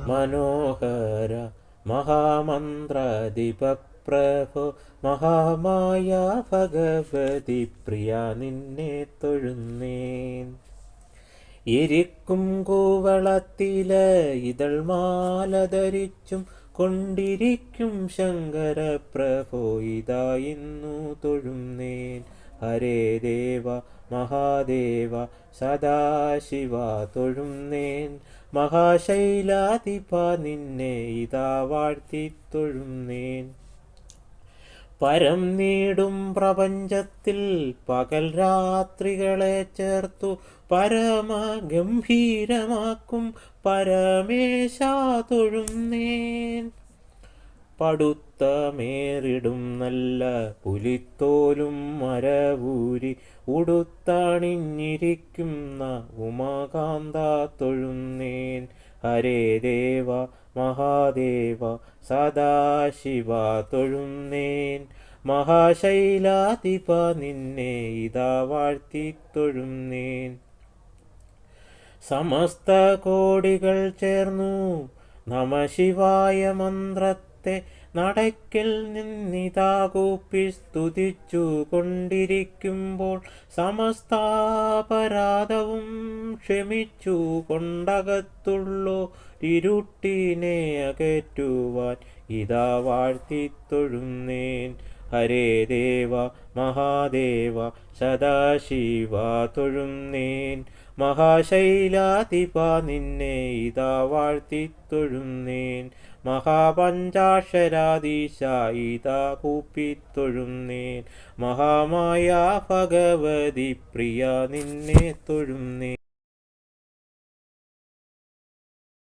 മനോഹര മഹാമന്ത്രദീപപ്രഭോ മഹാമായ ഭഗവതി പ്രിയ നിന്നെ തൊഴുന്നേൻ. എരിക്കും കൂവളത്തില ഇതൾമാല ധരിച്ചും കൊണ്ടിരിക്കും ശങ്കരപ്രഭോ ഇതാ ഇന്നു തൊഴുന്നേൻ. ഹരേ ദേവ മഹാദേവ സദാശിവ തൊഴുന്നേൻ. മഹാശൈലാധിപ നിന്നെ ഇതാ വാഴ്ത്തി തൊഴുന്നേൻ. പരം നീടും പ്രപഞ്ചത്തിൽ പകൽ രാത്രികളെ ചേർത്തു പരമഗംഭീരമാക്കും പരമേശ തൊഴുന്നേൻ. പടുത്തമേറിടും നല്ല പുലിത്തോലും മരവൂരി ഉടുത്തണിഞ്ഞിരിക്കുന്ന ഉമാകാന്ത തൊഴുന്നേൻ. ഹരേ ദേവ മഹാദേവ സദാശിവ തൊഴുന്നേൻ. മഹാശൈലാധിപ നിന്നെ ഇതാ വാഴ്ത്തി തൊഴുന്നേൻ. സമസ്ത കോടികൾ ചേർന്നു നമഃശിവായ മന്ത്രത്തെ നടയ്ക്കൽ നിന്നിതാ കൂപ്പി സ്തുതിച്ചു കൊണ്ടിരിക്കുമ്പോൾ സമസ്താപരാധവും ക്ഷമിച്ചു കൊണ്ടകത്തുള്ളോ ഇരുട്ടിനെ അകറ്റുവാൻ ഇതാ വാഴ്ത്തി തൊഴുന്നേൻ. ഹരേ ദേവ മഹാദേവ സദാശിവ തൊഴുന്നേൻ. മഹാശൈലാധിപ നിന്നെ ഇതാ വാഴ്ത്തി തൊഴുന്നേൻ. മഹാപഞ്ചാക്ഷരാധീശ ഇതാ കൂപ്പി തൊഴുന്നേൻ. മഹാമായ ഭഗവതി പ്രിയ നിന്നെ തൊഴുന്നേൻ.